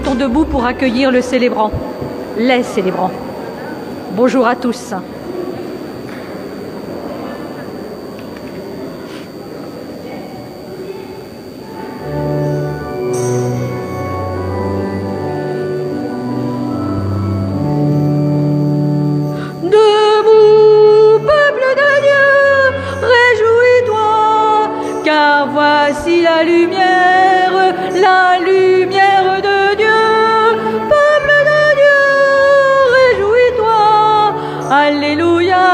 mettons debout pour accueillir le célébrant, les célébrants. Bonjour à tous. Debout, peuple de Dieu, réjouis-toi, car voici la lumière de Dieu. Peuple de Dieu, réjouis-toi, alléluia.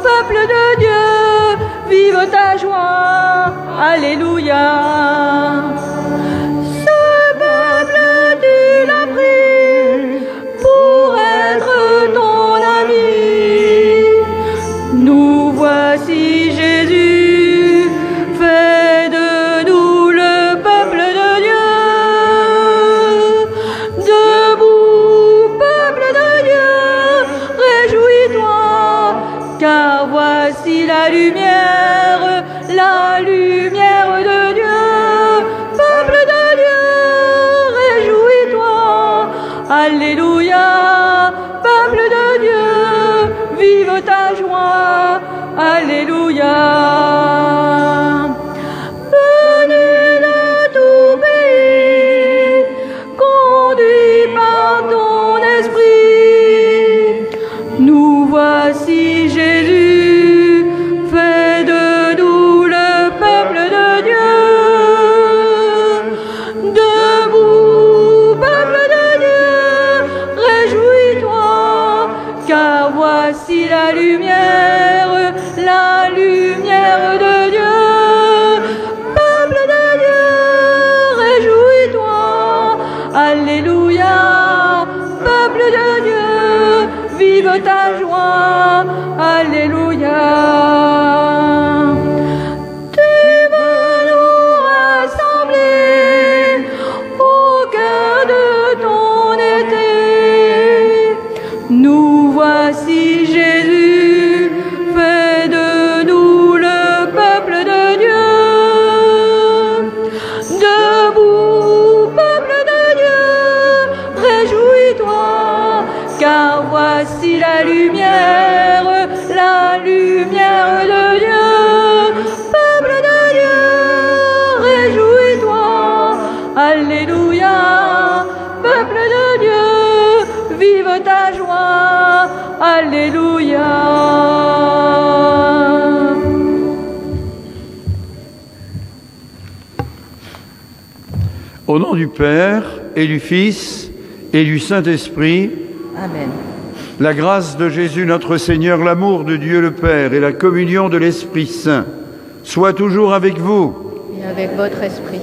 Peuple de Dieu, vive ta joie, alléluia. Ce peuple, tu l'as pris pour être ton ami. Nous voici Jésus, fais de nous le peuple de Dieu. Debout, peuple de Dieu, réjouis-toi, car voici la lumière de Dieu. Peuple de Dieu, réjouis-toi, alléluia. Peuple de Dieu, vive ta joie, alléluia. Venu de tout pays, conduit par ton esprit, nous voici Jésus, fais de nous le peuple de Dieu. Debout, peuple de Dieu, réjouis-toi, car voici la lumière de Dieu. Peuple de Dieu, réjouis-toi, alléluia. Peuple de Dieu, vive ta joie, alléluia. Tu veux nous rassembler au cœur de ton été. Nous voici Jésus, fais de nous le peuple de Dieu. Debout, peuple de Dieu, réjouis-toi, car voici la lumière de Dieu. Peuple de Dieu, réjouis-toi, alléluia. Peuple de Dieu, vive ta joie, alléluia. Au nom du Père et du Fils et du Saint-Esprit, Amen. la grâce de Jésus notre Seigneur, l'amour de Dieu le Père et la communion de l'Esprit Saint soient toujours avec vous. Et avec votre esprit.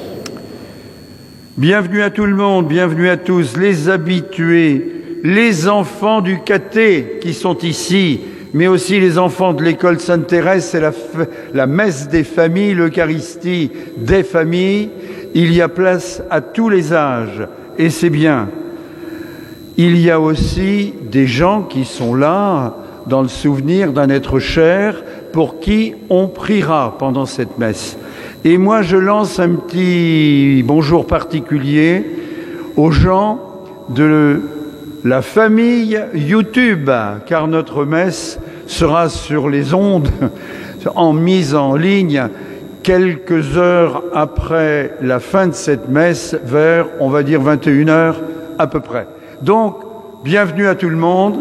Bienvenue à tout le monde, bienvenue à tous, les habitués, les enfants du caté qui sont ici, mais aussi les enfants de l'école Sainte-Thérèse, c'est la messe des familles, l'Eucharistie des familles. Il y a place à tous les âges, et c'est bien. Il y a aussi des gens qui sont là, dans le souvenir d'un être cher, pour qui on priera pendant cette messe. Et moi, je lance un petit bonjour particulier aux gens de la famille YouTube, car notre messe sera sur les ondes, mise en ligne, quelques heures après la fin de cette messe, vers, on va dire, 21h à peu près. Donc, bienvenue à tout le monde.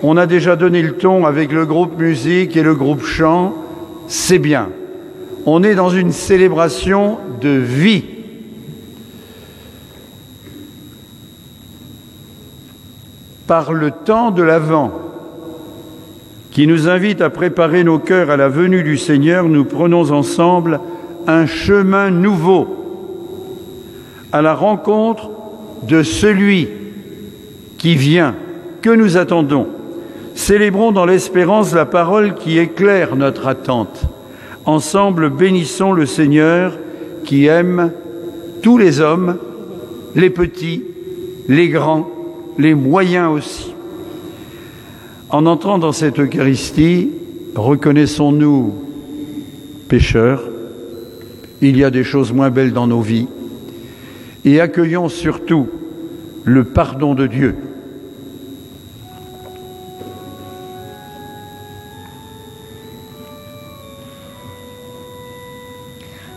On a déjà donné le ton avec le groupe musique et le groupe chant. C'est bien. On est dans une célébration de vie. Par le temps de l'Avent, qui nous invite à préparer nos cœurs à la venue du Seigneur, nous prenons ensemble un chemin nouveau à la rencontre de celui qui vient, que nous attendons. Célébrons dans l'espérance la parole qui éclaire notre attente. Ensemble, bénissons le Seigneur qui aime tous les hommes, les petits, les grands, les moyens aussi. En entrant dans cette Eucharistie, reconnaissons-nous pécheurs. Il y a des choses moins belles dans nos vies. Et accueillons surtout le pardon de Dieu.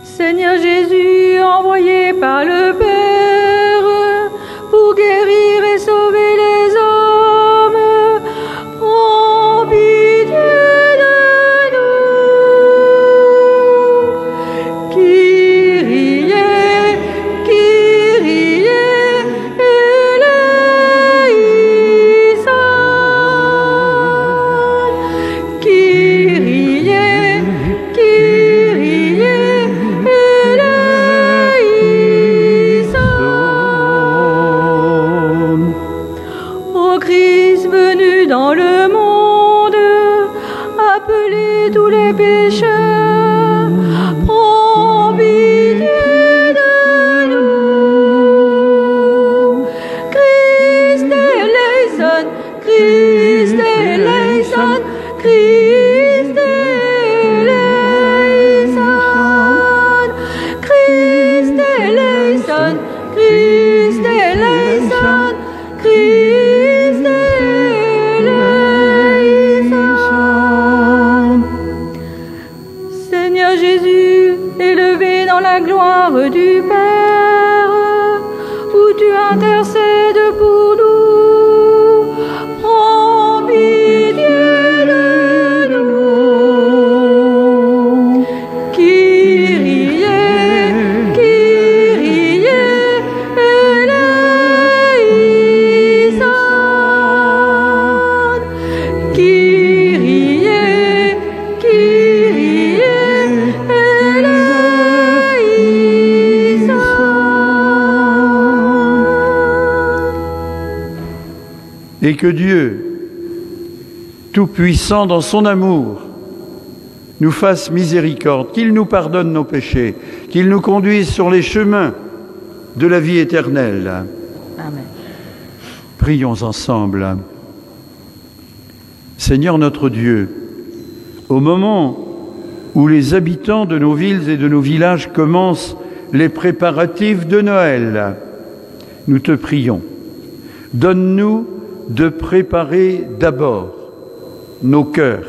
Seigneur Jésus, envoyé par le Père pour guérir et sauver les hommes, prends pitié de nous. Kyrie, Kyrie, eleison. Kyrie, Kyrie. Ô Christ venu dans le monde, appelez tous les pécheurs, prends pitié de nous. Christ eleison, Christ eleison, Christ eleison, Christ eleison, Christ eleison, Christ eleison. Seigneur Jésus, élevé dans la gloire du Père, où tu intercèdes pour nous, prends pitié de nous. Kyrie, Kyrie, eleison. Kyrie, Kyrie, eleison. Et que Dieu, Tout-Puissant dans son amour, nous fasse miséricorde, qu'il nous pardonne nos péchés, qu'il nous conduise sur les chemins de la vie éternelle. Amen. Prions ensemble. Seigneur notre Dieu, au moment où les habitants de nos villes et de nos villages commencent les préparatifs de Noël, nous te prions, donne-nous de préparer d'abord nos cœurs.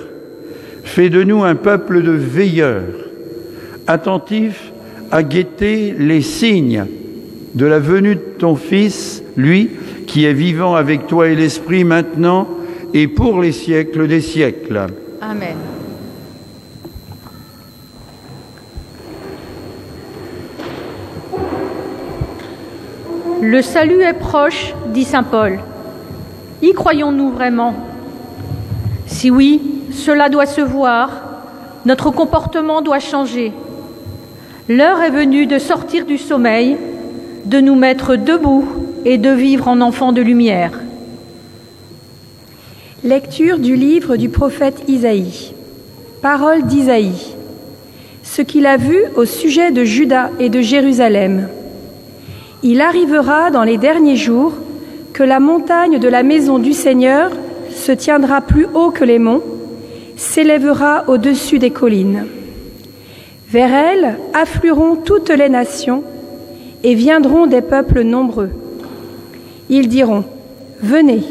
Fais de nous un peuple de veilleurs, attentifs à guetter les signes de la venue de ton Fils, lui qui est vivant avec toi et l'Esprit maintenant et pour les siècles des siècles. Amen. Le salut est proche, dit saint Paul. Y croyons-nous vraiment? Si oui, cela doit se voir, notre comportement doit changer. L'heure est venue de sortir du sommeil, de nous mettre debout et de vivre en enfants de lumière. Lecture du livre du prophète Isaïe. Parole d'Isaïe. Ce qu'il a vu au sujet de Juda et de Jérusalem. Il arrivera dans les derniers jours que la montagne de la maison du Seigneur se tiendra plus haut que les monts, s'élèvera au-dessus des collines. Vers elle afflueront toutes les nations et viendront des peuples nombreux. Ils diront : Venez,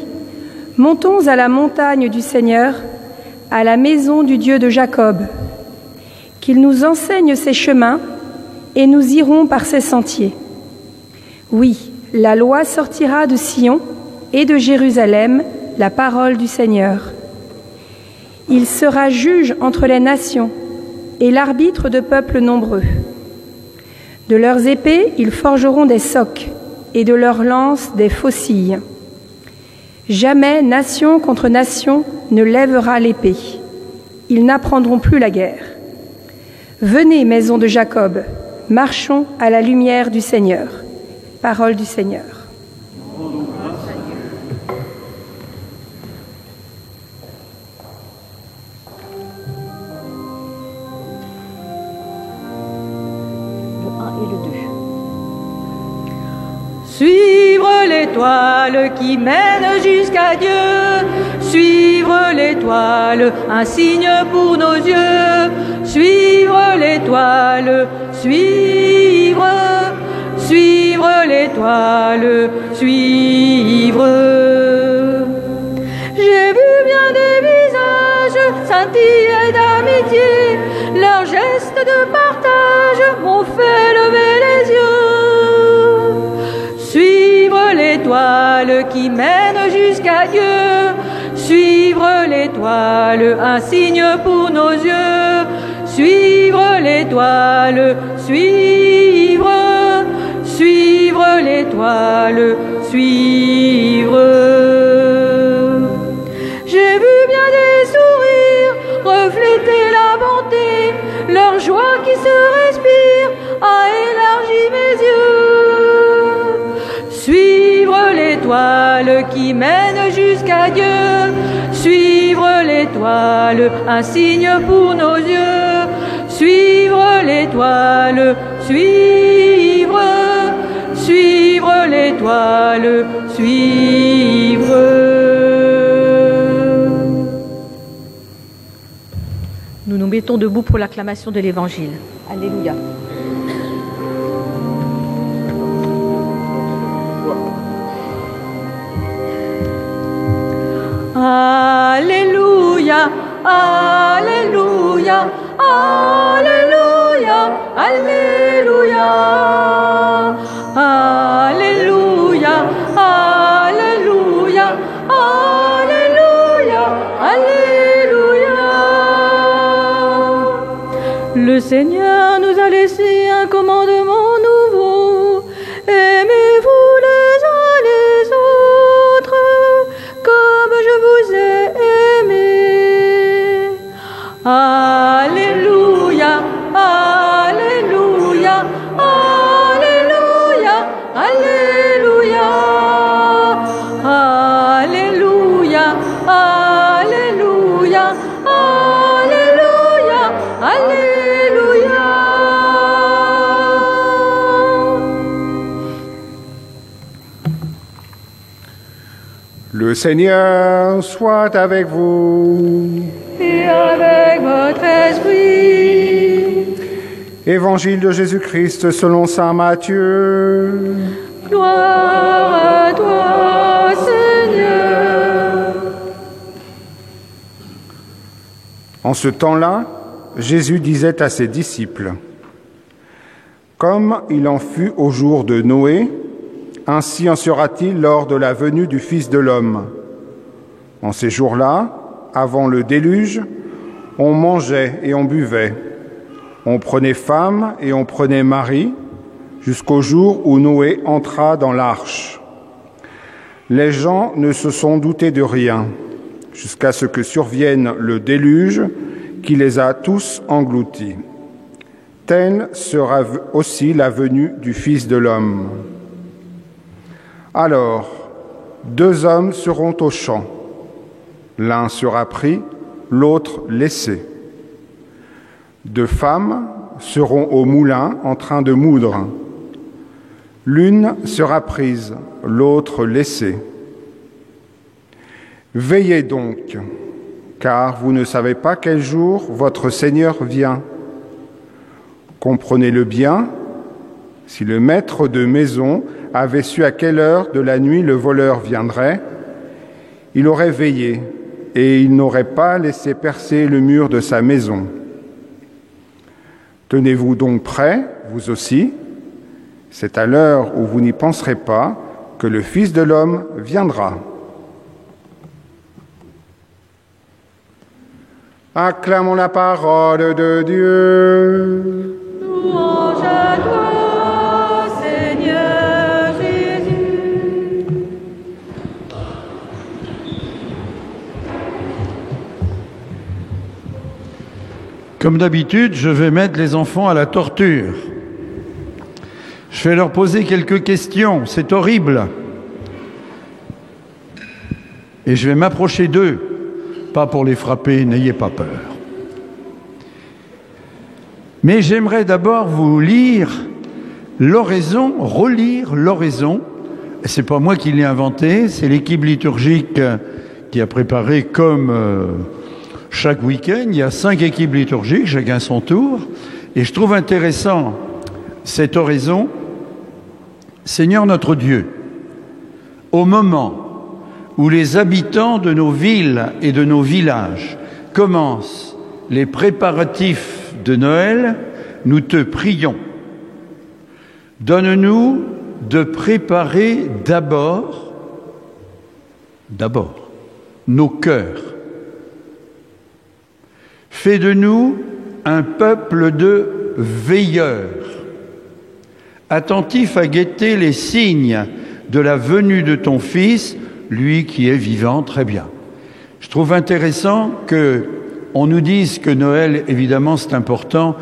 montons à la montagne du Seigneur, à la maison du Dieu de Jacob. Qu'il nous enseigne ses chemins et nous irons par ses sentiers. Oui, la loi sortira de Sion et de Jérusalem, la parole du Seigneur. Il sera juge entre les nations et l'arbitre de peuples nombreux. De leurs épées, ils forgeront des socs et de leurs lances des faucilles. Jamais nation contre nation ne lèvera l'épée. Ils n'apprendront plus la guerre. Venez, maison de Jacob, marchons à la lumière du Seigneur. Parole du Seigneur. Suivre l'étoile qui mène jusqu'à Dieu, suivre l'étoile, un signe pour nos yeux, suivre l'étoile, suivre suivre l'étoile, suivre. J'ai vu bien des visages scintiller d'amitié, leurs gestes de partage m'ont fait lever les yeux. Suivre l'étoile qui mène jusqu'à Dieu, suivre l'étoile, un signe pour nos yeux. Suivre l'étoile, suivre, suivre l'étoile, suivre. J'ai vu bien des sourires refléter la bonté, leur joie qui se respire a élargi mes yeux. Suivre l'étoile qui mène jusqu'à Dieu, suivre l'étoile, un signe pour nos yeux. Suivre l'étoile, suivre, suivre l'étoile, suivre. Nous nous mettons debout pour l'acclamation de l'Évangile. Alléluia. Alléluia, Alléluia, Alléluia, Alléluia, Alléluia, Alléluia, Alléluia, Alléluia. Le Seigneur nous a laissé un commandement nouveau. Aimez-vous les uns les autres comme je vous ai aimés. Alléluia, Alléluia, Alléluia, Alléluia, Alléluia, Alléluia, Alléluia, Alléluia. Le Seigneur soit avec vous. Et avec votre esprit. Évangile de Jésus-Christ selon saint Matthieu. Gloire à toi, Seigneur. En ce temps-là, Jésus disait à ses disciples : Comme il en fut au jour de Noé, ainsi en sera-t-il lors de la venue du Fils de l'homme. En ces jours-là, avant le déluge, on mangeait et on buvait. On prenait femme et on prenait mari, jusqu'au jour où Noé entra dans l'arche. Les gens ne se sont doutés de rien, jusqu'à ce que survienne le déluge qui les a tous engloutis. Telle sera aussi la venue du Fils de l'homme. Alors, 2 hommes seront au champ. L'un sera pris, l'autre laissé. 2 femmes seront au moulin en train de moudre. L'une sera prise, l'autre laissée. Veillez donc, car vous ne savez pas quel jour votre Seigneur vient. Comprenez-le bien, si le maître de maison avait su à quelle heure de la nuit le voleur viendrait, il aurait veillé et il n'aurait pas laissé percer le mur de sa maison. Tenez-vous donc prêts, vous aussi. C'est à l'heure où vous n'y penserez pas que le Fils de l'homme viendra. Acclamons la parole de Dieu. Louange à toi, Seigneur Jésus. Comme d'habitude, je vais mettre les enfants à la torture. Je vais leur poser quelques questions, c'est horrible. Et je vais m'approcher d'eux, pas pour les frapper, n'ayez pas peur. Mais j'aimerais d'abord vous lire l'oraison, relire l'oraison. C'est pas moi qui l'ai inventé, c'est l'équipe liturgique qui a préparé comme chaque week-end. Il y a 5 équipes liturgiques, chacun son tour. Et je trouve intéressant cette oraison Seigneur notre Dieu, au moment où les habitants de nos villes et de nos villages commencent les préparatifs de Noël, nous te prions. Donne-nous de préparer d'abord nos cœurs. Fais de nous un peuple de veilleurs, attentif à guetter les signes de la venue de ton Fils, lui qui est vivant. Très bien. Je trouve intéressant qu'on nous dise que Noël, évidemment, c'est important.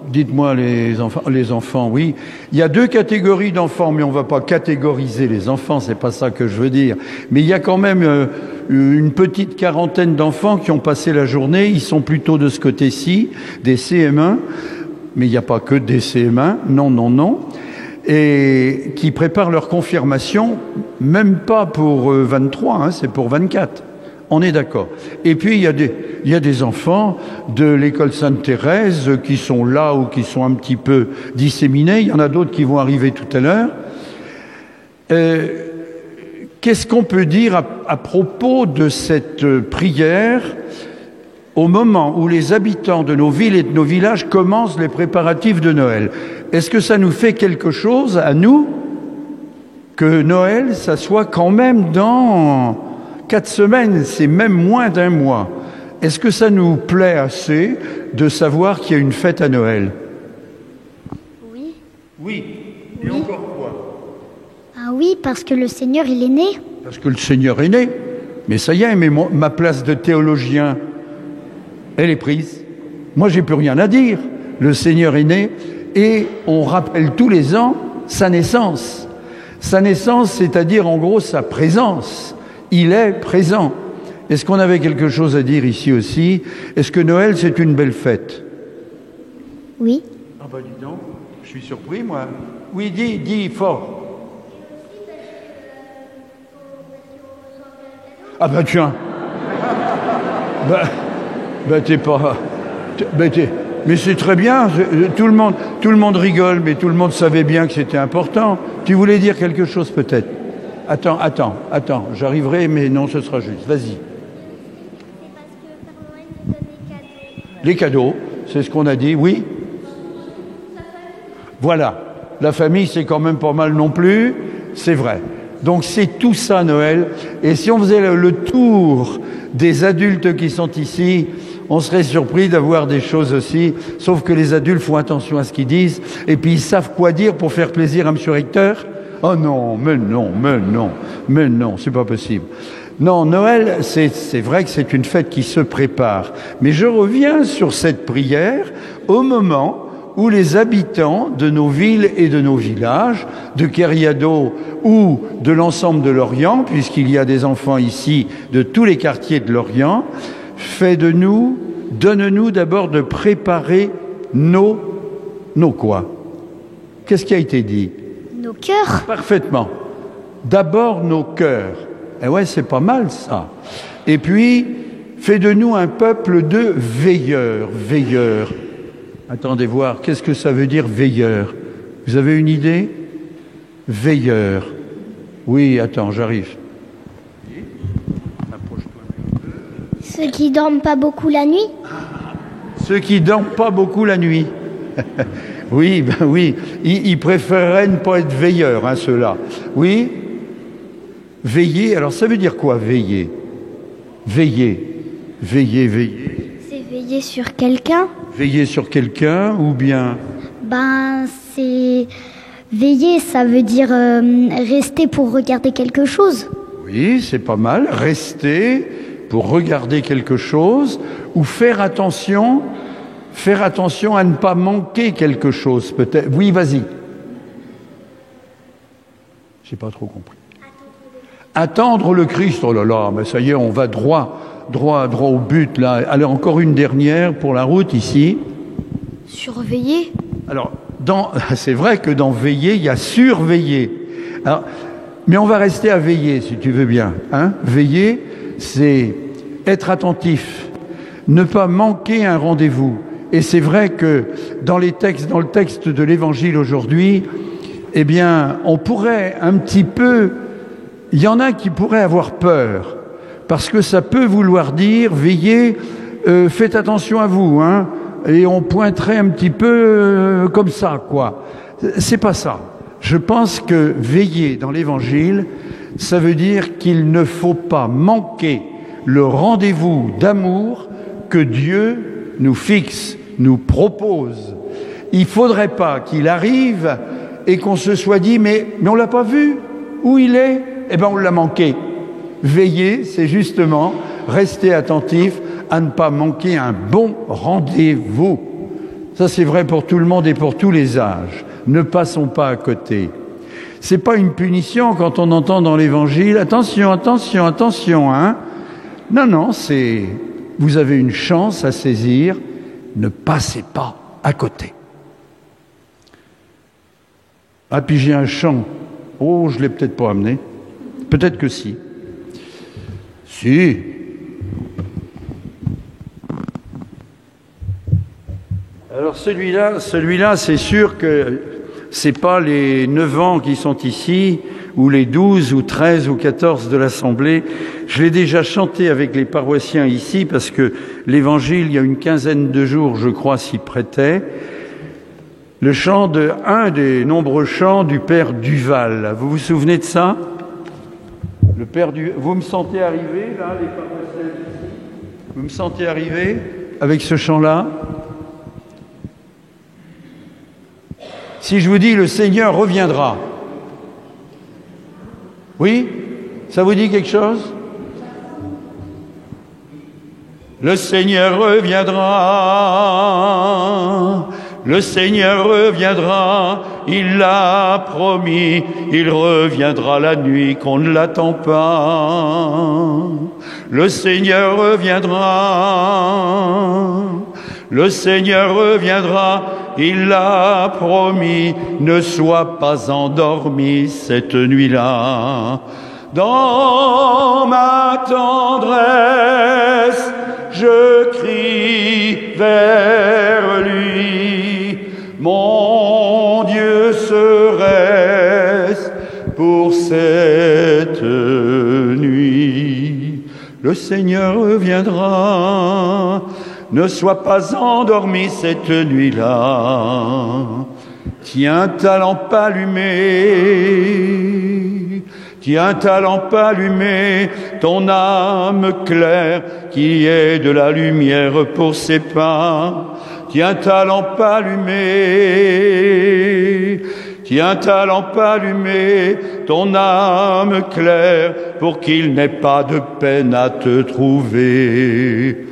Dites-moi les enfants, oui. Il y a 2 catégories d'enfants, mais on ne va pas catégoriser les enfants, c'est pas ça que je veux dire. Mais il y a quand même une petite quarantaine d'enfants qui ont passé la journée, ils sont plutôt de ce côté-ci, des CM1, mais il n'y a pas que des CM1, non, et qui préparent leur confirmation, même pas pour 23, hein, c'est pour 24. On est d'accord. Et puis, il y a des enfants de l'école Sainte-Thérèse qui sont là ou qui sont un petit peu disséminés. Il y en a d'autres qui vont arriver tout à l'heure. Qu'est-ce qu'on peut dire à propos de cette prière au moment où les habitants de nos villes et de nos villages commencent les préparatifs de Noël? Est-ce que ça nous fait quelque chose à nous que Noël, ça soit quand même dans 4 semaines, c'est même moins d'1 mois. Est-ce que ça nous plaît assez de savoir qu'il y a une fête à Noël? Oui. Oui. Et encore quoi? Ah oui, parce que le Seigneur, il est né. Parce que le Seigneur est né. Mais ça y est, mais ma place de théologien, elle est prise. Moi, j'ai plus rien à dire. Le Seigneur est né et on rappelle tous les ans sa naissance. Sa naissance, c'est-à-dire en gros sa présence. Il est présent. Est-ce qu'on avait quelque chose à dire ici aussi? Est-ce que Noël, c'est une belle fête? Oui. Ah bah dis donc, je suis surpris moi. Oui, dis fort. Ah bah tiens. T'es pas... Mais c'est très bien, tout le monde rigole, mais tout le monde savait bien que c'était important. Tu voulais dire quelque chose peut-être? Attends, j'arriverai, mais non, ce sera juste. Vas-y. Les cadeaux, c'est ce qu'on a dit, oui. Voilà, la famille, c'est quand même pas mal non plus, c'est vrai. Donc c'est tout ça, Noël. Et si on faisait le tour des adultes qui sont ici, on serait surpris d'avoir des choses aussi, sauf que les adultes font attention à ce qu'ils disent, et puis ils savent quoi dire pour faire plaisir à M. Richter. Oh non, mais non, c'est pas possible. Non, Noël, c'est vrai que c'est une fête qui se prépare. Mais je reviens sur cette prière au moment où les habitants de nos villes et de nos villages, de Kériado ou de l'ensemble de l'Orient, puisqu'il y a des enfants ici de tous les quartiers de l'Orient, donne-nous d'abord de préparer nos quoi? Qu'est-ce qui a été dit? Nos cœurs. Parfaitement. D'abord nos cœurs. Et ouais, c'est pas mal ça. Et puis, fais de nous un peuple de veilleurs. Attendez voir, qu'est-ce que ça veut dire veilleur? Vous avez une idée? Veilleur. Oui, attends, j'arrive. Ceux qui dorment pas beaucoup la nuit. Ceux qui dorment pas beaucoup la nuit. Oui, ils préféreraient ne pas être veilleurs, hein, ceux-là. Oui, veiller, alors ça veut dire quoi, veiller? Veiller. C'est veiller sur quelqu'un. Veiller sur quelqu'un ou bien? C'est... Veiller, ça veut dire rester pour regarder quelque chose. Oui, c'est pas mal. Rester pour regarder quelque chose ou faire attention à ne pas manquer quelque chose, peut-être. Oui, vas-y. J'ai pas trop compris. Attendre le Christ. Oh là là, mais ça y est, on va droit au but, là. Allez, encore une dernière pour la route, ici. Surveiller. Alors, c'est vrai que dans veiller, il y a surveiller. Alors, mais on va rester à veiller, si tu veux bien. Hein? Veiller, c'est être attentif, ne pas manquer un rendez-vous. Et c'est vrai que dans le texte de l'Évangile aujourd'hui, eh bien, on pourrait un petit peu... Il y en a qui pourraient avoir peur, parce que ça peut vouloir dire, veillez, faites attention à vous, hein, et on pointerait un petit peu comme ça, quoi. C'est pas ça. Je pense que veiller dans l'Évangile, ça veut dire qu'il ne faut pas manquer le rendez-vous d'amour que Dieu nous fixe, nous propose. Il ne faudrait pas qu'il arrive et qu'on se soit dit, mais on ne l'a pas vu, où il est? Eh bien, on l'a manqué. Veiller, c'est justement rester attentif à ne pas manquer un bon rendez-vous. Ça, c'est vrai pour tout le monde et pour tous les âges. Ne passons pas à côté. C'est pas une punition quand on entend dans l'Évangile « Attention, attention, attention, hein !» Non, c'est « Vous avez une chance à saisir, ne passez pas à côté. » Ah, puis j'ai un chant. Oh, je ne l'ai peut-être pas amené. Peut-être que si. Si. Alors celui-là, c'est sûr que c'est pas les 9 ans qui sont ici, ou les 12 ou 13 ou 14 de l'Assemblée. Je l'ai déjà chanté avec les paroissiens ici, parce que l'Évangile, il y a une quinzaine de jours, je crois, s'y prêtait. Le chant un des nombreux chants du Père Duval. Vous vous souvenez de ça? Le Père Duval. Vous me sentez arriver, là, les paroissiens ici? Vous me sentez arriver avec ce chant-là? Si je vous dis « Le Seigneur reviendra », oui? Ça vous dit quelque chose? Le Seigneur reviendra, le Seigneur reviendra, il l'a promis, il reviendra la nuit qu'on ne l'attend pas. Le Seigneur reviendra, le Seigneur reviendra, il l'a promis, ne sois pas endormi cette nuit-là. Dans ma tendresse, je crie vers lui, mon Dieu serait-ce pour cette nuit. Le Seigneur reviendra, ne sois pas endormi cette nuit-là. Tiens ta lampe allumée, tiens ta lampe allumée, ton âme claire, qui est de la lumière pour ses pas. Tiens ta lampe allumée, tiens ta lampe allumée, ton âme claire, pour qu'il n'ait pas de peine à te trouver.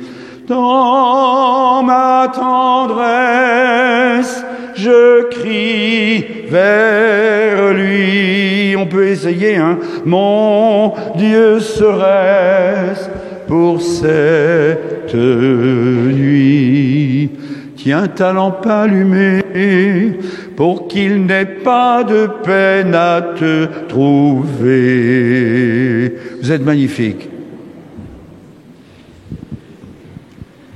Dans ma tendresse, je crie vers lui. On peut essayer, hein. Mon Dieu serait-ce pour cette nuit. Tiens ta lampe allumée, pour qu'il n'ait pas de peine à te trouver. Vous êtes magnifiques.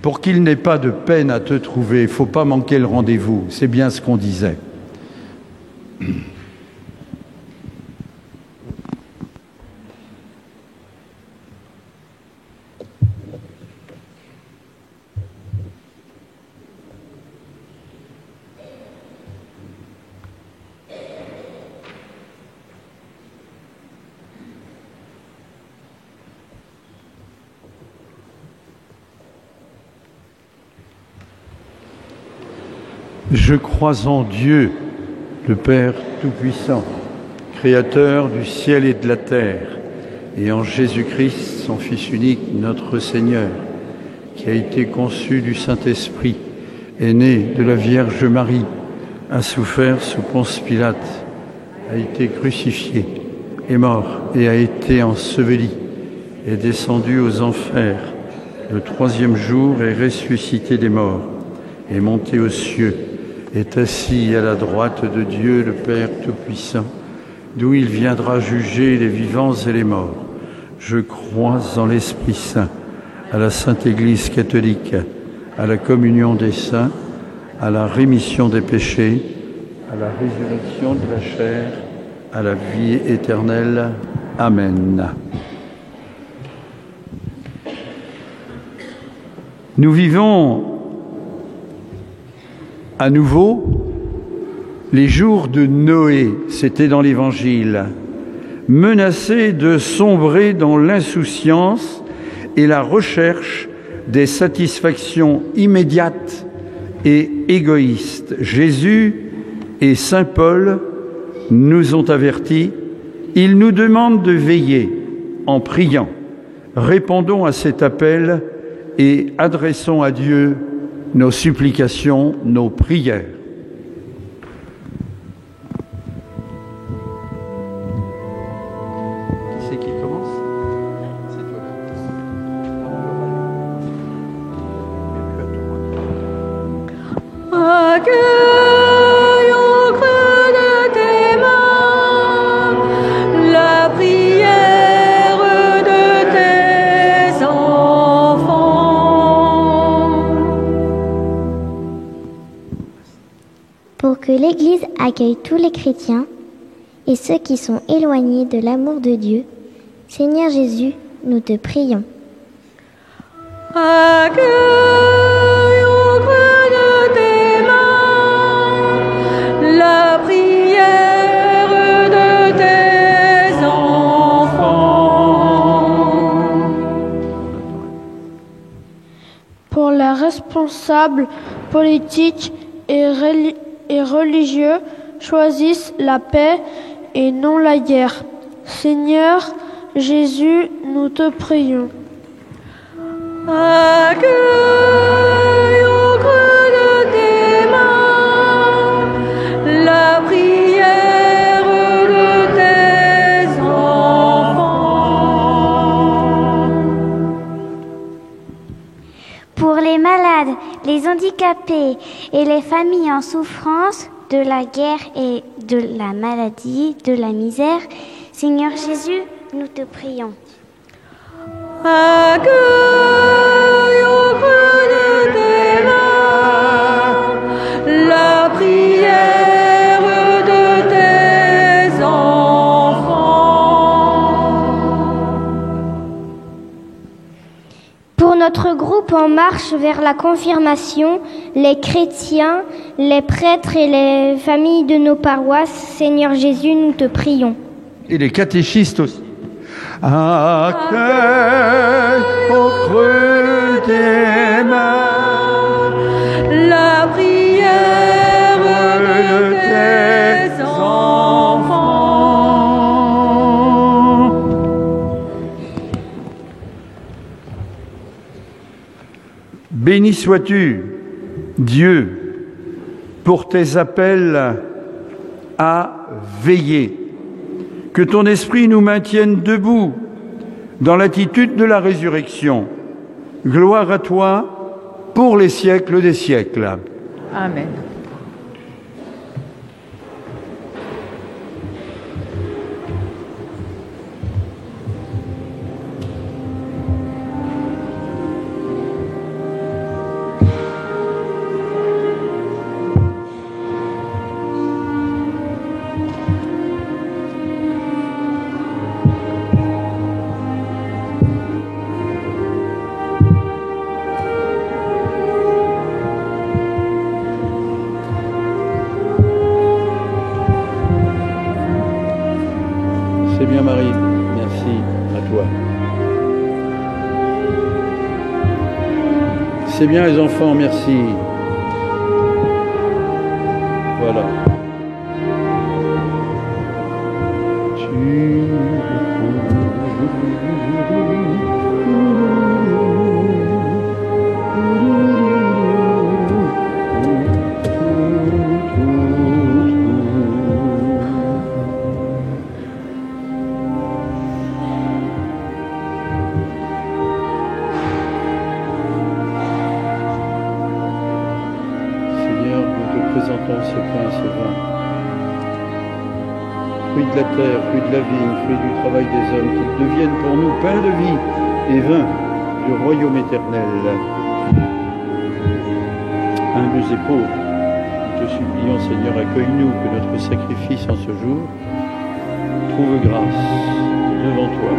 Pour qu'il n'ait pas de peine à te trouver, il ne faut pas manquer le rendez-vous. C'est bien ce qu'on disait. Je crois en Dieu, le Père Tout-Puissant, Créateur du ciel et de la terre, et en Jésus-Christ, son Fils unique, notre Seigneur, qui a été conçu du Saint-Esprit, est né de la Vierge Marie, a souffert sous Ponce Pilate, a été crucifié, est mort et a été enseveli, est descendu aux enfers, le 3e jour est ressuscité des morts, est monté aux cieux, est assis à la droite de Dieu le Père Tout-Puissant, d'où il viendra juger les vivants et les morts. Je crois en l'Esprit Saint, à la Sainte Église catholique, à la communion des saints, à la rémission des péchés, à la résurrection de la chair, à la vie éternelle. Amen. Nous vivons à nouveau les jours de Noé, c'était dans l'Évangile, menacés de sombrer dans l'insouciance et la recherche des satisfactions immédiates et égoïstes. Jésus et saint Paul nous ont avertis, ils nous demandent de veiller en priant. Répondons à cet appel et adressons à Dieu nos supplications, nos prières. Qui c'est qui commence ? C'est toi. Accueille au creux de tes mains la prière de tes enfants. Pour que l'Église accueille tous les chrétiens et ceux qui sont éloignés de l'amour de Dieu, Seigneur Jésus, nous te prions. Accueille au creux de tes mains la prière de tes enfants. Pour les responsables politiques et religieux choisissent la paix et non la guerre. Seigneur Jésus, nous te prions. Accueille au creux de tes mains la prière de tes enfants. Pour les malades, les handicapés et les familles en souffrance de la guerre et de la maladie, de la misère, Seigneur Jésus, nous te prions. Accueille au creux de tes mains la prière de tes enfants. Pour notre groupe En Marche vers la confirmation, les chrétiens, les prêtres et les familles de nos paroisses, Seigneur Jésus, nous te prions. Et les catéchistes aussi. Accueille au creux de tes mains la prière de tes enfants. Béni sois-tu, Dieu, pour tes appels à veiller. Que ton esprit nous maintienne debout dans l'attitude de la résurrection. Gloire à toi pour les siècles des siècles. Amen. C'est bien Marie, merci à toi. C'est bien les enfants, merci. Voilà. Présentons ce pain, ce vin, fruit de la terre, fruit de la vigne, fruit du travail des hommes, qu'ils deviennent pour nous pain de vie et vin du royaume éternel. Humbles et pauvres, nous te te supplions, Seigneur, accueille-nous, que notre sacrifice en ce jour trouve grâce devant toi.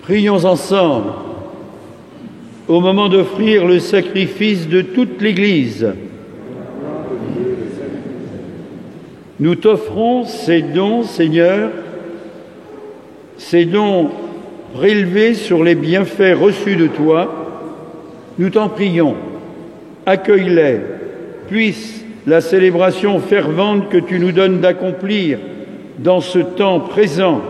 Prions ensemble au moment d'offrir le sacrifice de toute l'Église. Nous t'offrons ces dons, Seigneur, ces dons prélevés sur les bienfaits reçus de toi. Nous t'en prions, accueille-les, puisse la célébration fervente que tu nous donnes d'accomplir dans ce temps présent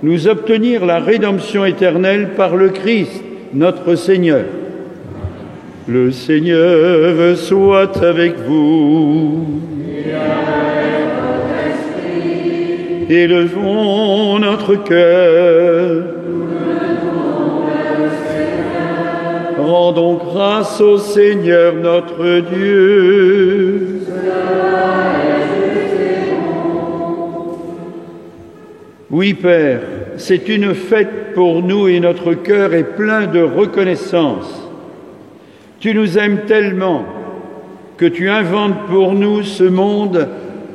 nous obtenir la rédemption éternelle par le Christ, notre Seigneur. Le Seigneur soit avec vous. Et avec votre esprit. Élevons notre cœur. Rendons grâce au Seigneur notre Dieu. Oui, Père, c'est une fête pour nous et notre cœur est plein de reconnaissance. Tu nous aimes tellement que tu inventes pour nous ce monde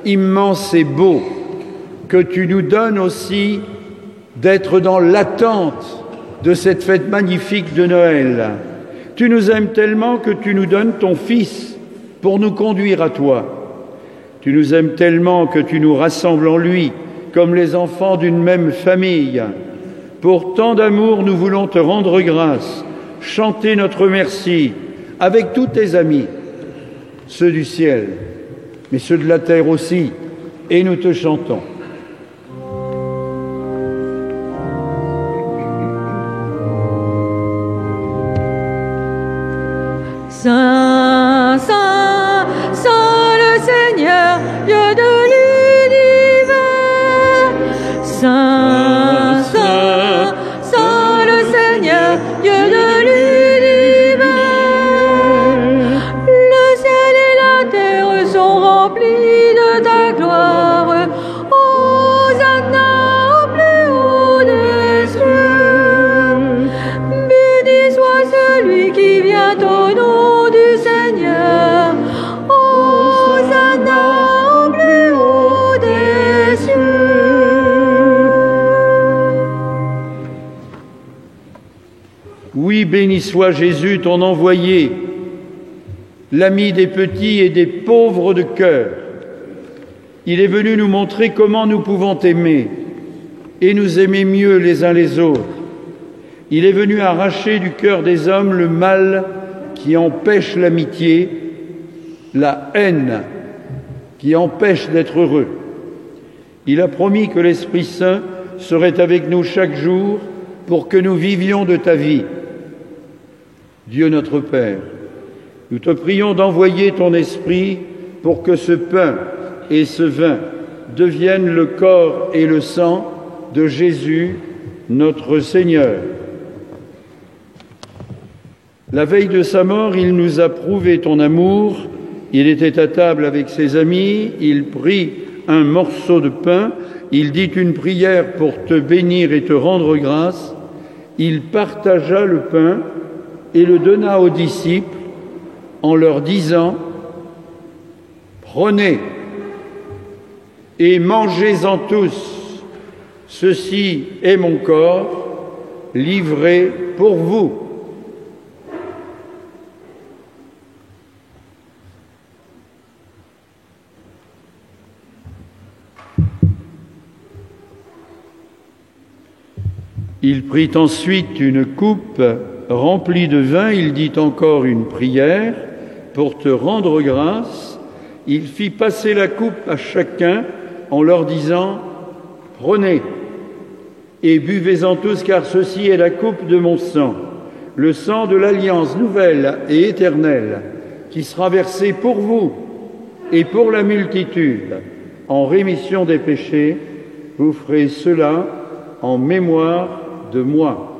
immense et beau, que tu nous donnes aussi d'être dans l'attente de cette fête magnifique de Noël. Tu nous aimes tellement que tu nous donnes ton Fils pour nous conduire à toi. Tu nous aimes tellement que tu nous rassembles en lui, comme les enfants d'une même famille. Pour tant d'amour, nous voulons te rendre grâce, chanter notre merci avec tous tes amis, ceux du ciel, mais ceux de la terre aussi, et nous te chantons. Saint, Saint, Saint le Seigneur, Dieu de Saint, Saint, Saint le Seigneur, Dieu de l'univers. Le ciel et la terre sont remplis de ta gloire. Hosanna au plus haut des cieux. Béni soit celui qui vient au nom du Seigneur. Hosanna au plus haut des cieux. Oui, béni soit Jésus, ton envoyé, l'ami des petits et des pauvres de cœur. Il est venu nous montrer comment nous pouvons t'aimer et nous aimer mieux les uns les autres. Il est venu arracher du cœur des hommes le mal qui empêche l'amitié, la haine qui empêche d'être heureux. Il a promis que l'Esprit Saint serait avec nous chaque jour pour que nous vivions de ta vie. Dieu notre Père, nous te prions d'envoyer ton Esprit pour que ce pain et ce vin deviennent le corps et le sang de Jésus, notre Seigneur. La veille de sa mort, il nous a prouvé ton amour. Il était à table avec ses amis, il prit un morceau de pain, il dit une prière pour te bénir et te rendre grâce. Il partagea le pain et le donna aux disciples en leur disant « Prenez et mangez-en tous, ceci est mon corps livré pour vous. » Il prit ensuite une coupe remplie de vin, il dit encore une prière pour te rendre grâce. Il fit passer la coupe à chacun en leur disant « Prenez et buvez-en tous, car ceci est la coupe de mon sang, le sang de l'alliance nouvelle et éternelle, qui sera versé pour vous et pour la multitude, en rémission des péchés, vous ferez cela en mémoire de moi.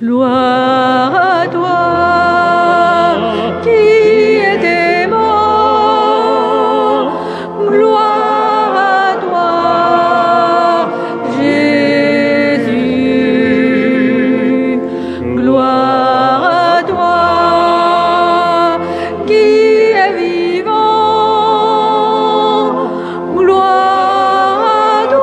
Gloire à toi qui étais mort, gloire à toi Jésus, gloire à toi qui est vivant, gloire à toi.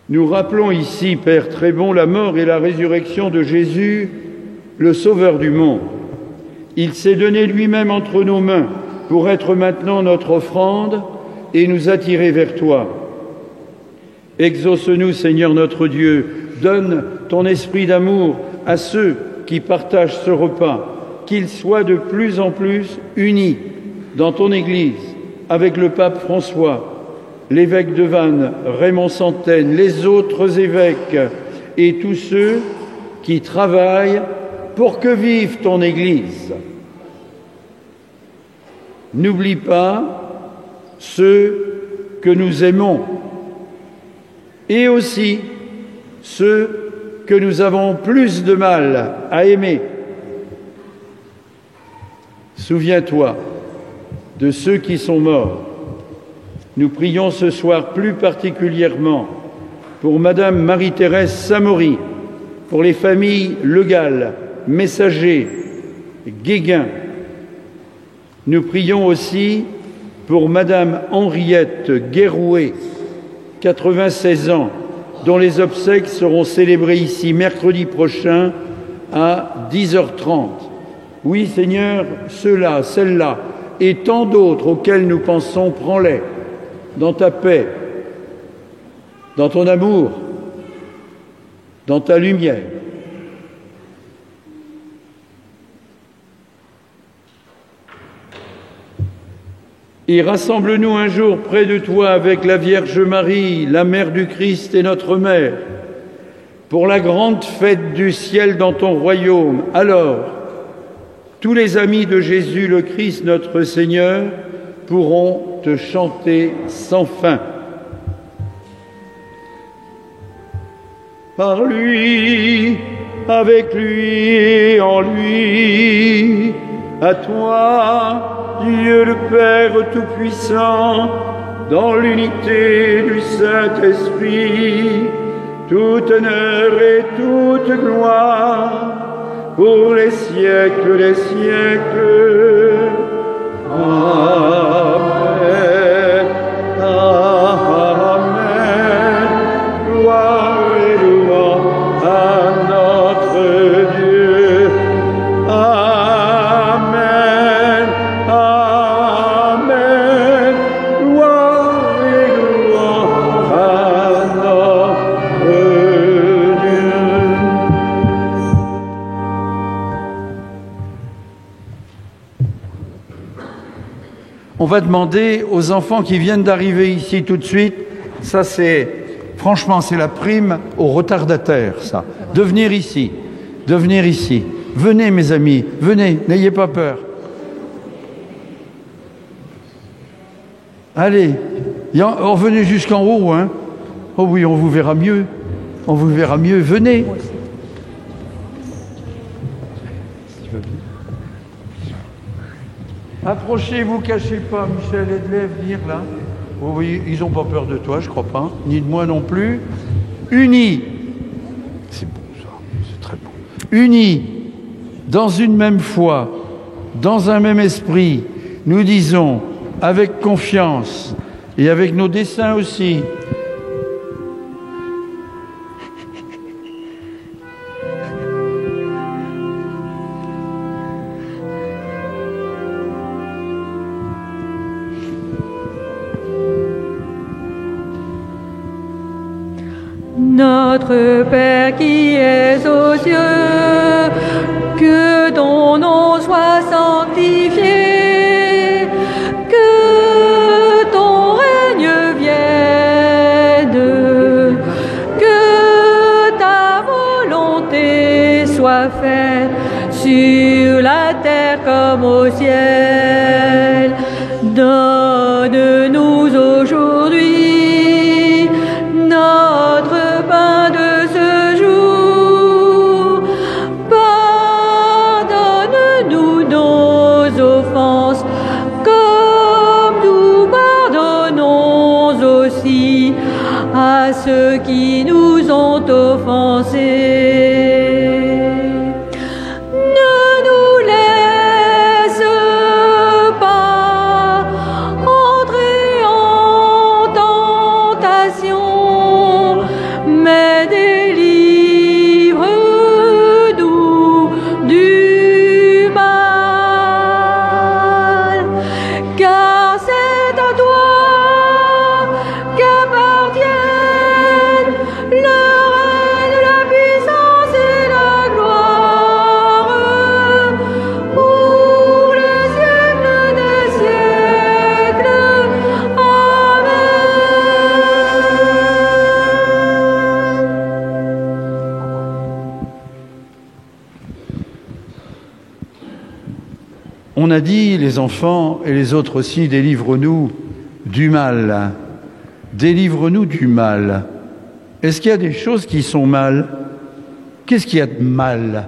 Nous rappelons ici, Père très bon, la mort et la résurrection de Jésus, le Sauveur du monde. Il s'est donné lui-même entre nos mains pour être maintenant notre offrande et nous attirer vers toi. Exauce-nous, Seigneur notre Dieu, donne ton esprit d'amour à ceux qui partagent ce repas, qu'ils soient de plus en plus unis dans ton Église, avec le pape François, l'évêque de Vannes, Raymond Santaine, les autres évêques et tous ceux qui travaillent pour que vive ton Église. N'oublie pas ceux que nous aimons et aussi ceux que nous avons plus de mal à aimer. Souviens-toi de ceux qui sont morts. Nous prions ce soir plus particulièrement pour Madame Marie-Thérèse Samori, pour les familles Le Gall, Messager, Guéguin. Nous prions aussi pour Madame Henriette Guérouet, 96 ans, dont les obsèques seront célébrées ici mercredi prochain à 10h30. Oui, Seigneur, ceux-là, celles-là et tant d'autres auxquels nous pensons, prends-les dans ta paix, dans ton amour, dans ta lumière. Et rassemble-nous un jour près de toi avec la Vierge Marie, la Mère du Christ et notre Mère, pour la grande fête du ciel dans ton royaume. Alors, tous les amis de Jésus le Christ, notre Seigneur, pourront te chanter sans fin. Par lui, avec lui et en lui, à toi, Dieu le Père Tout-Puissant, dans l'unité du Saint-Esprit, tout honneur et toute gloire, pour les siècles des siècles. Amen. Amen. Gloire et louange à notre Dieu. Amen. Amen. Gloire et louange à notre Dieu. On va demander aux enfants qui viennent d'arriver ici tout de suite, ça c'est, franchement c'est la prime aux retardataires ça, de venir ici, de venir ici. Venez mes amis, venez, n'ayez pas peur. Allez, revenez jusqu'en haut, hein. Oh oui, on vous verra mieux, on vous verra mieux, venez. Approchez, vous cachez pas, Michel Edley, venir là. Oh oui, ils n'ont pas peur de toi, je crois pas, ni de moi non plus. Unis, c'est beau ça, c'est très beau. Unis dans une même foi, dans un même esprit, nous disons avec confiance et avec nos desseins aussi. Notre Père qui es aux cieux, que ton nom soit sanctifié, que ton règne vienne, que ta volonté soit faite sur la terre comme au ciel. Donne-nous aujourd'hui notre pain de ce jour. Pardonne-nous nos offenses, comme nous pardonnons aussi à ceux qui nous ont offensés. Ne nous laisse pas entrer en tentation, mais délivre-nous du mal. Car c'est à toi qu'appartiennent le règne, la puissance et la gloire pour les siècles des siècles. On a dit, les enfants et les autres aussi, délivre-nous du mal. Délivre-nous du mal. Est-ce qu'il y a des choses qui sont mal? Qu'est-ce qu'il y a de mal?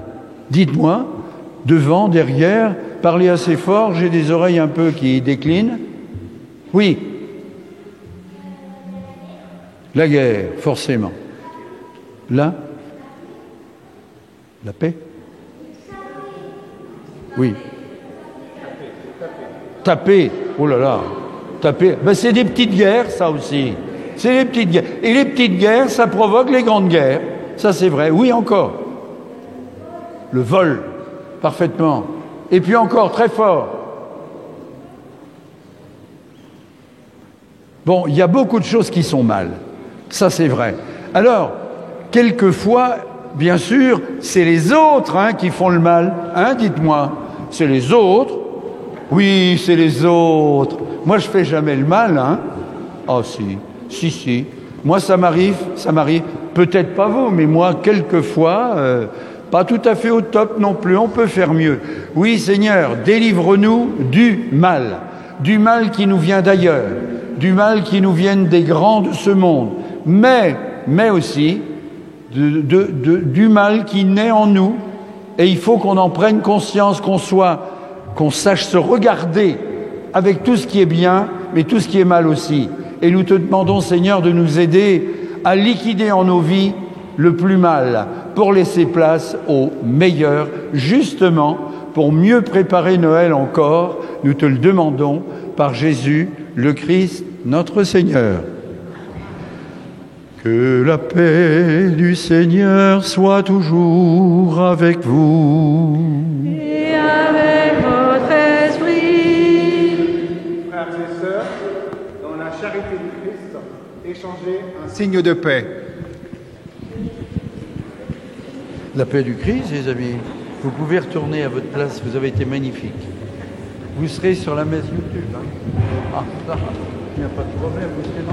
Dites-moi, devant, derrière, parlez assez fort, j'ai des oreilles un peu qui déclinent. Oui. La guerre, forcément. Là? La paix? Oui. Taper, oh là là, taper, ben c'est des petites guerres, ça aussi. C'est les petites guerres. Et les petites guerres, ça provoque les grandes guerres. Ça, c'est vrai. Oui, encore. Le vol, parfaitement. Et puis encore, très fort. Bon, il y a beaucoup de choses qui sont mal. Ça, c'est vrai. Alors, quelquefois, bien sûr, c'est les autres qui font le mal. Dites-moi. C'est les autres. Oui, c'est les autres. Moi, je fais jamais le mal, Oh, si. Moi, ça m'arrive. Peut-être pas vous, mais moi, quelquefois, pas tout à fait au top non plus. On peut faire mieux. Oui, Seigneur, délivre-nous du mal qui nous vient d'ailleurs, du mal qui nous vient des grands de ce monde, mais aussi du mal qui naît en nous. Et il faut qu'on en prenne conscience, qu'on sache se regarder avec tout ce qui est bien, mais tout ce qui est mal aussi. Et nous te demandons, Seigneur, de nous aider à liquider en nos vies le plus mal pour laisser place au meilleur, justement, pour mieux préparer Noël encore. Nous te le demandons par Jésus, le Christ, notre Seigneur. Que la paix du Seigneur soit toujours avec vous. Et avec votre esprit. Frères et sœurs, dans la charité du Christ, échangez un signe de paix. La paix du Christ, les amis. Vous pouvez retourner à votre place, vous avez été magnifiques. Vous serez sur la messe YouTube. Ça, il n'y a pas de problème, vous serez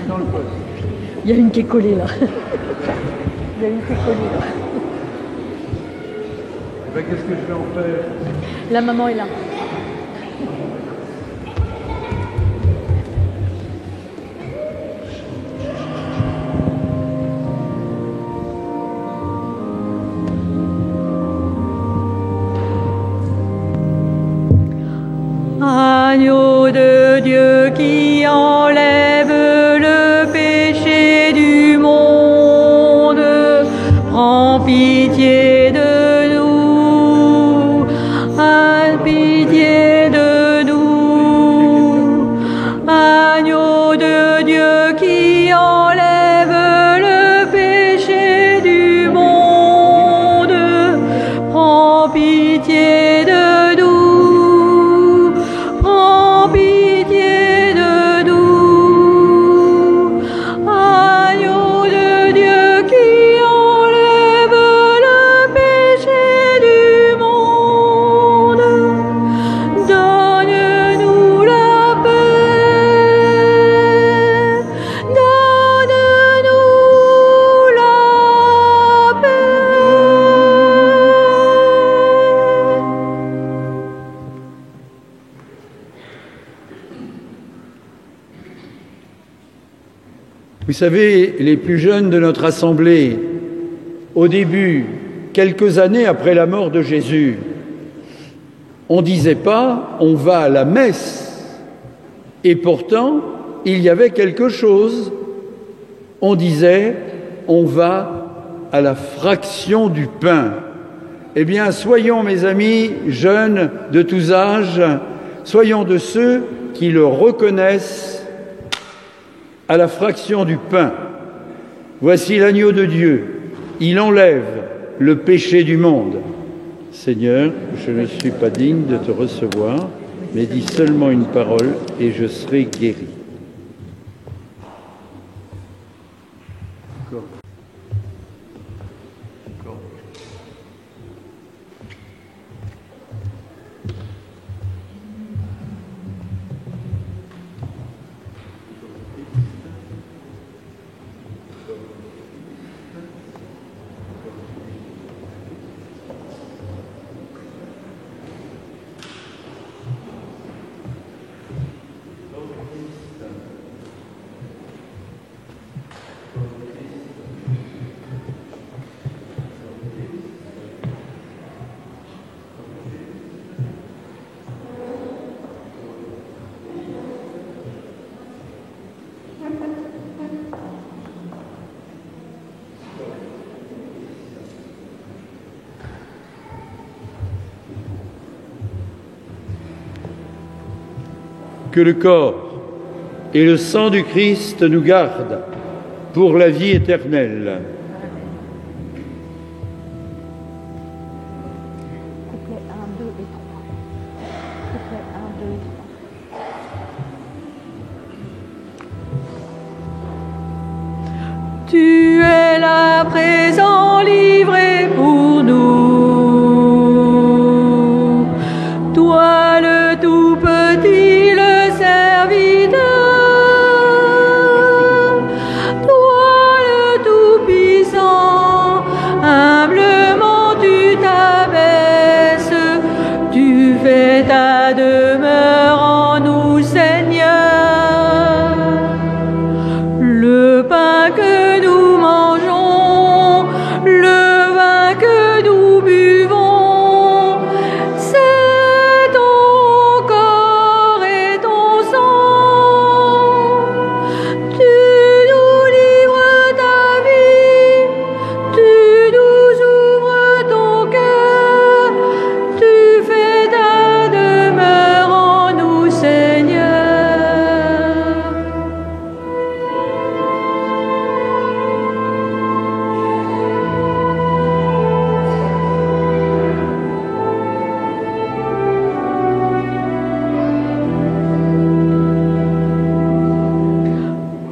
dans le poste. Il y a une qui est collée là. Il y a une qui est collée là. Eh bien, qu'est-ce que je vais en faire? La maman est là. Agneau de Dieu qui en Vous savez, les plus jeunes de notre assemblée, au début, quelques années après la mort de Jésus, on ne disait pas « on va à la messe ». Et pourtant, il y avait quelque chose. On disait « on va à la fraction du pain ». Eh bien, soyons, mes amis, jeunes de tous âges, soyons de ceux qui le reconnaissent à la fraction du pain. Voici l'agneau de Dieu, il enlève le péché du monde. Seigneur, je ne suis pas digne de te recevoir, mais dis seulement une parole et je serai guéri. Que le corps et le sang du Christ nous gardent pour la vie éternelle. Tu es là présent, livré pour nous. Toi le tout petit, le serviteur. Toi le tout puissant, humblement tu t'abaisses. Tu fais ta demeure en nous, Seigneur. Le pain que nous mangeons, le vin que nous buvons, c'est ton corps et ton sang. Tu nous livres ta vie, tu nous ouvres ton cœur, tu fais ta demeure en nous, Seigneur.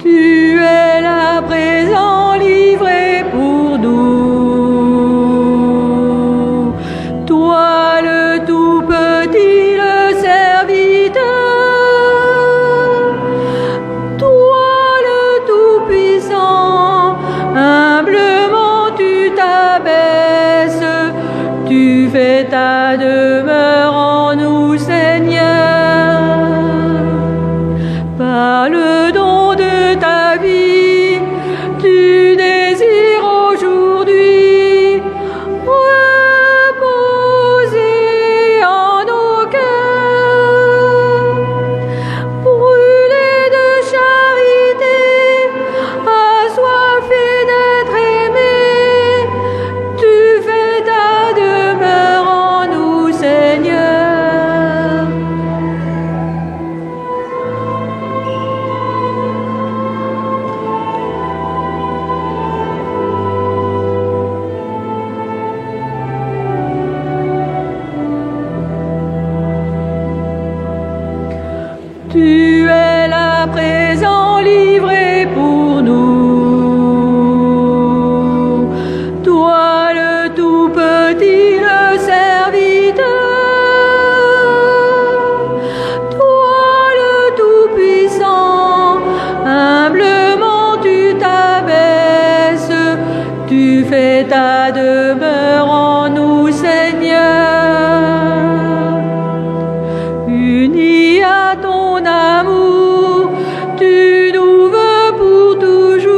Tu es là présent, livré pour nous. Toi le tout petit, le serviteur. Toi le tout puissant, humblement tu t'abaisses. Tu fais ta demeure en nous, Seigneur. Par le don de ta vie, tu désires aujourd'hui reposer en nos cœurs, brûler de charité, assoiffés d'être aimés. Tu fais ta demeure en nous, Seigneur. Tu es là présent, livré pour nous. Toi le tout petit, le serviteur. Toi le tout puissant, humblement tu t'abaisses. Tu fais ta demeure en nous, Seigneur. Unis à ton amour, tu nous veux pour toujours.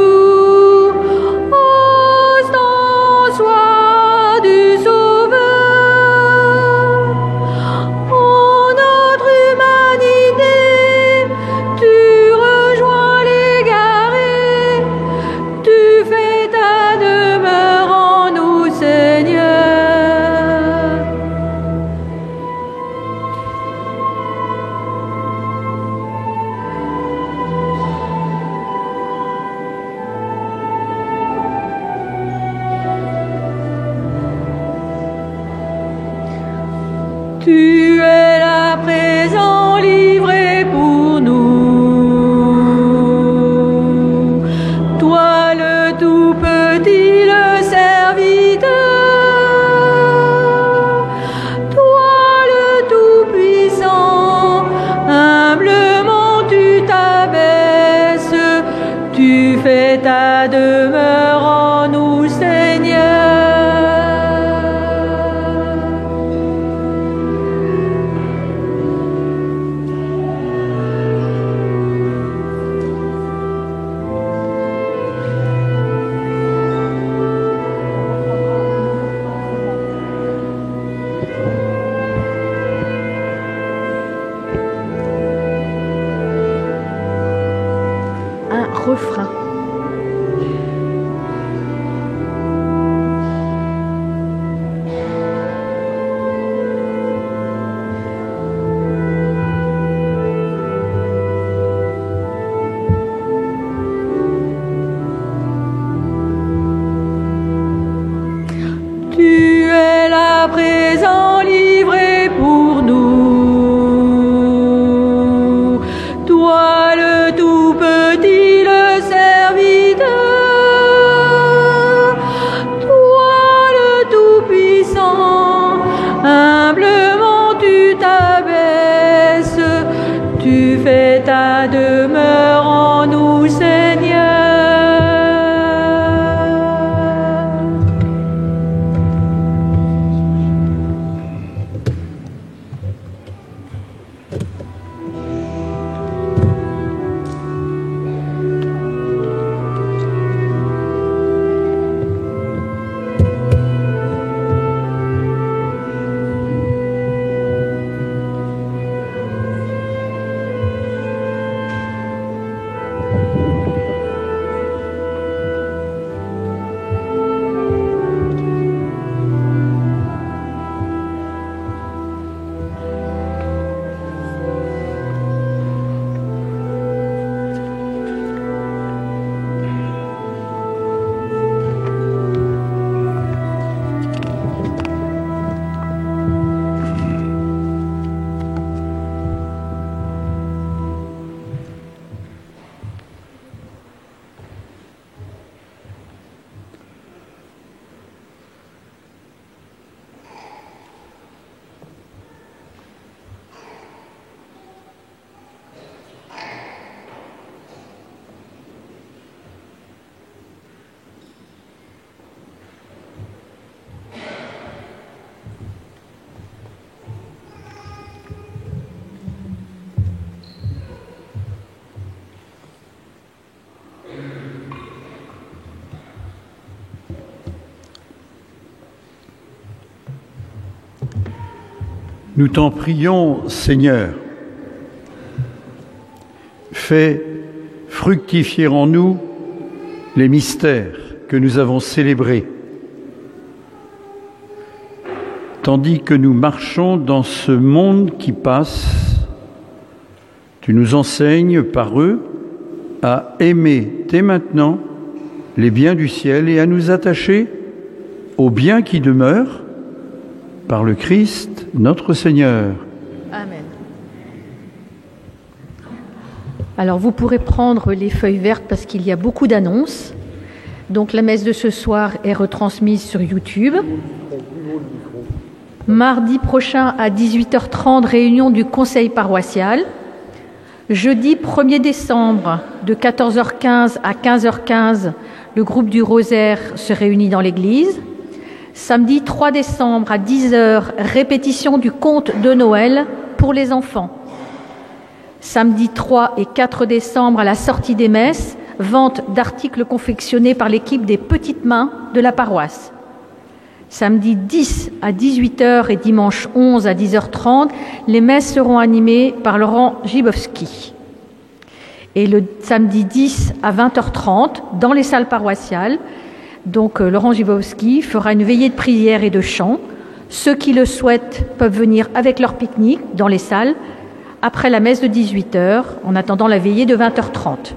Tu es là présent, livré pour nous. Toi le tout petit, le serviteur. Toi le tout puissant, humblement tu t'abaisses. Tu fais ta demeure en nous, Seigneur. Un refrain. Tu es là présent, livré pour nous. Toi le tout petit, le serviteur. Toi le tout puissant, humblement tu t'abaisses. Tu fais ta demeure en nous, Seigneur. Nous t'en prions, Seigneur. Fais fructifier en nous les mystères que nous avons célébrés, tandis que nous marchons dans ce monde qui passe. Tu nous enseignes par eux à aimer dès maintenant les biens du ciel et à nous attacher aux biens qui demeurent par le Christ, notre Seigneur. Amen. Alors vous pourrez prendre les feuilles vertes parce qu'il y a beaucoup d'annonces. Donc la messe de ce soir est retransmise sur YouTube. Mardi prochain à 18h30, réunion du conseil paroissial. Jeudi 1er décembre, de 14h15 à 15h15, le groupe du Rosaire se réunit dans l'église. Samedi 3 décembre à 10h, répétition du conte de Noël pour les enfants. Samedi 3 et 4 décembre, à la sortie des messes, vente d'articles confectionnés par l'équipe des Petites Mains de la paroisse. Samedi 10 à 18h et dimanche 11 à 10h30, les messes seront animées par Laurent Gibowski. Et le samedi 10 à 20h30, dans les salles paroissiales, donc Laurent Gibowski fera une veillée de prière et de chant. Ceux qui le souhaitent peuvent venir avec leur pique-nique dans les salles après la messe de 18h, en attendant la veillée de 20h30.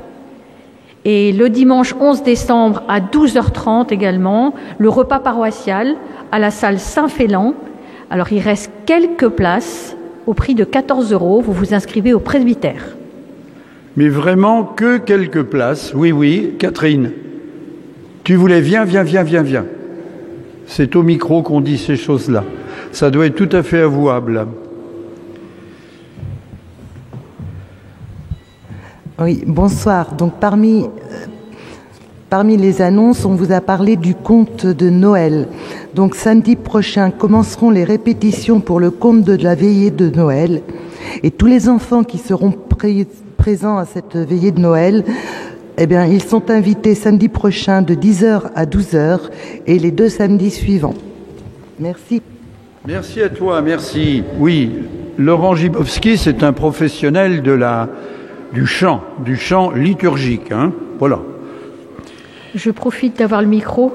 Et le dimanche 11 décembre à 12h30 également, le repas paroissial à la salle Saint-Félan Alors il reste quelques places au prix de 14 €. Vous vous inscrivez au presbytère. Mais vraiment que quelques places. Oui, oui, Catherine. Tu voulais, viens. C'est au micro qu'on dit ces choses-là. Ça doit être tout à fait avouable. Oui, bonsoir. Donc parmi les annonces, on vous a parlé du conte de Noël. Donc samedi prochain commenceront les répétitions pour le conte de la veillée de Noël. Et tous les enfants qui seront présents à cette veillée de Noël, eh bien, ils sont invités samedi prochain de 10h à 12h et les 2 samedis suivants. Merci. Merci à toi, merci. Oui, Laurent Gibowski, c'est un professionnel du chant liturgique. Hein, voilà. Je profite d'avoir le micro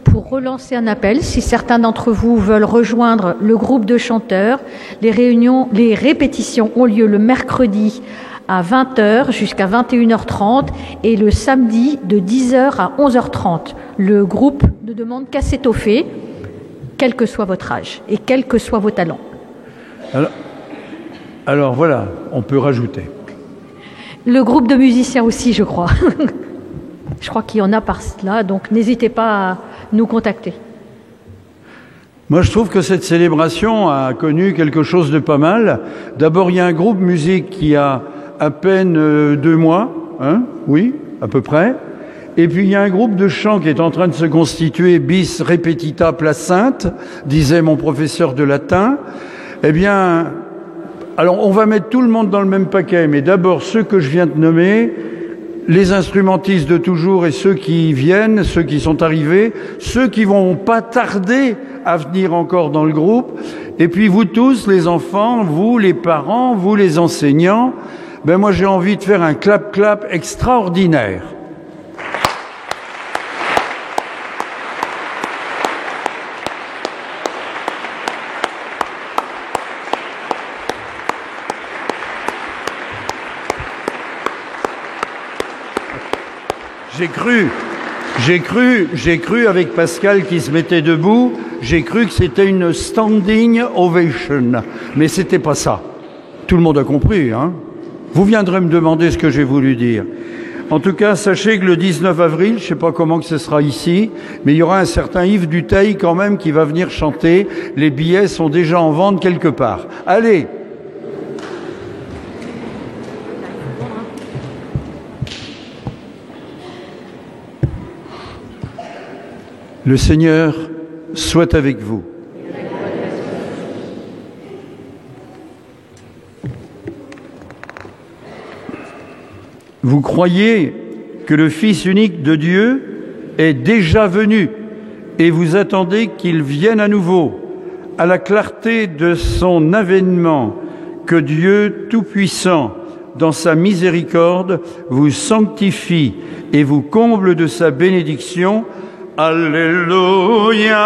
pour relancer un appel. Si certains d'entre vous veulent rejoindre le groupe de chanteurs, les répétitions ont lieu le mercredi à 20h jusqu'à 21h30 et le samedi de 10h à 11h30. Le groupe ne demande qu'à s'étoffer, quel que soit votre âge et quels que soient vos talents. Alors voilà, on peut rajouter. Le groupe de musiciens aussi, je crois. Je crois qu'il y en a par là, donc n'hésitez pas à nous contacter. Moi, je trouve que cette célébration a connu quelque chose de pas mal. D'abord, il y a un groupe musique qui a à peine 2 mois, hein, oui, à peu près. Et puis, il y a un groupe de chant qui est en train de se constituer, bis repetita placente, disait mon professeur de latin. Eh bien, alors, on va mettre tout le monde dans le même paquet, mais d'abord, ceux que je viens de nommer, les instrumentistes de toujours et ceux qui viennent, ceux qui sont arrivés, ceux qui vont pas tarder à venir encore dans le groupe, et puis vous tous, les enfants, vous les parents, vous les enseignants, ben moi j'ai envie de faire un clap-clap extraordinaire. J'ai cru avec Pascal qui se mettait debout, j'ai cru que c'était une standing ovation, mais c'était pas ça. Tout le monde a compris, hein. Vous viendrez me demander ce que j'ai voulu dire. En tout cas, sachez que le 19 avril, je sais pas comment que ce sera ici, mais il y aura un certain Yves Duteil quand même qui va venir chanter. Les billets sont déjà en vente quelque part. Allez! Le Seigneur soit avec vous. Vous croyez que le Fils unique de Dieu est déjà venu et vous attendez qu'il vienne à nouveau à la clarté de son avènement, que Dieu Tout-Puissant, dans sa miséricorde, vous sanctifie et vous comble de sa bénédiction. Alléluia,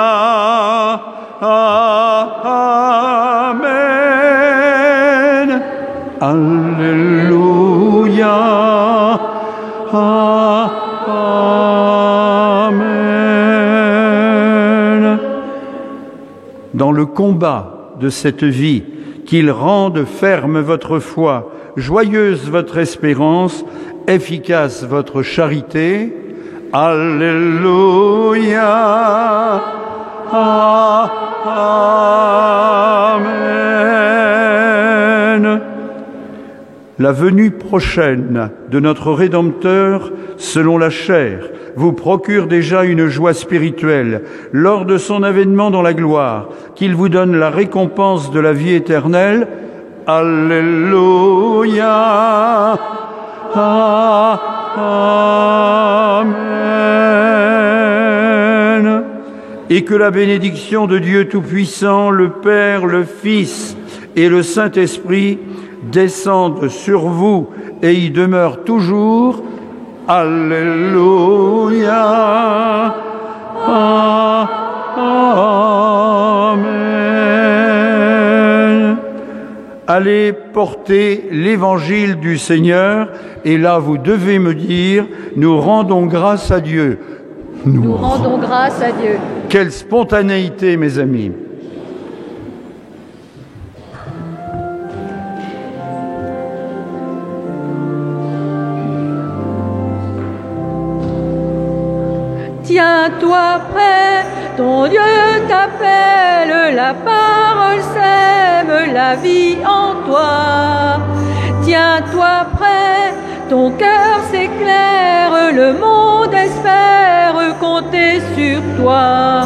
Amen, Alléluia, Amen. Dans le combat de cette vie, qu'il rende ferme votre foi, joyeuse votre espérance, efficace votre charité. Alléluia, Amen. La venue prochaine de notre Rédempteur, selon la chair, vous procure déjà une joie spirituelle lors de son avènement dans la gloire, qu'il vous donne la récompense de la vie éternelle. Alléluia, Amen. Et que la bénédiction de Dieu Tout-Puissant, le Père, le Fils et le Saint-Esprit descendent sur vous et y demeurent toujours. Alléluia. Amen. Allez porter l'évangile du Seigneur, et là vous devez me dire, nous rendons grâce à Dieu. Nous rendons grâce à Dieu. Quelle spontanéité, mes amis. Tiens-toi prêt, ton Dieu t'appelle, la parole sème la vie en toi. Tiens-toi prêt, ton cœur s'éclaire, le monde espère compter sur toi.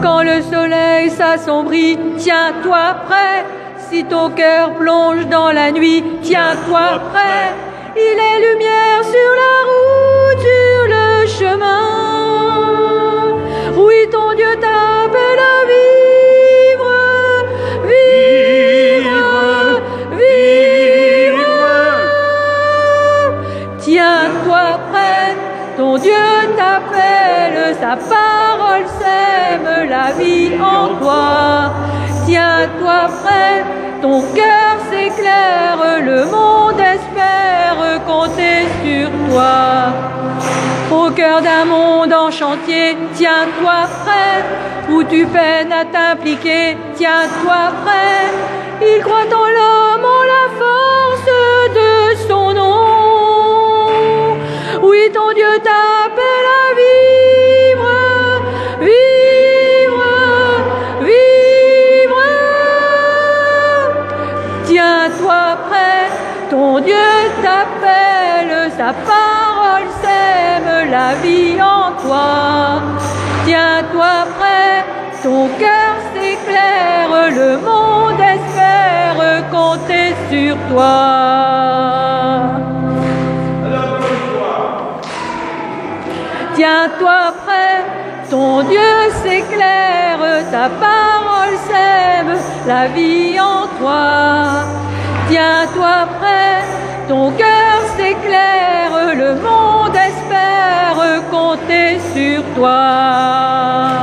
Quand le soleil s'assombrit, tiens-toi prêt. Si ton cœur plonge dans la nuit, tiens-toi prêt. Il est lumière sur la route, sur le chemin. Oui, ton Dieu t'appelle à vivre, vivre, vivre. Tiens-toi prêt, ton Dieu t'appelle, sa parole sème la vie en toi. Tiens-toi prêt, ton cœur s'éclaire, le monde espère compter sur toi. Au cœur d'un monde en chantier, tiens-toi prêt, où tu peines à t'impliquer, tiens-toi prêt. Il croit en l'homme, en la force de son nom. Oui, ton Dieu t'appelle à vivre, vivre, vivre. Tiens-toi prêt, ton Dieu t'appelle, sa parole sème la vie en toi. Tiens-toi prêt, ton cœur s'éclaire, le monde espère compter sur toi. Tiens-toi prêt, ton Dieu s'éclaire, sa parole sème la vie en toi. Tiens-toi prêt, ton cœur s'éclaire, le monde espère compter sur toi.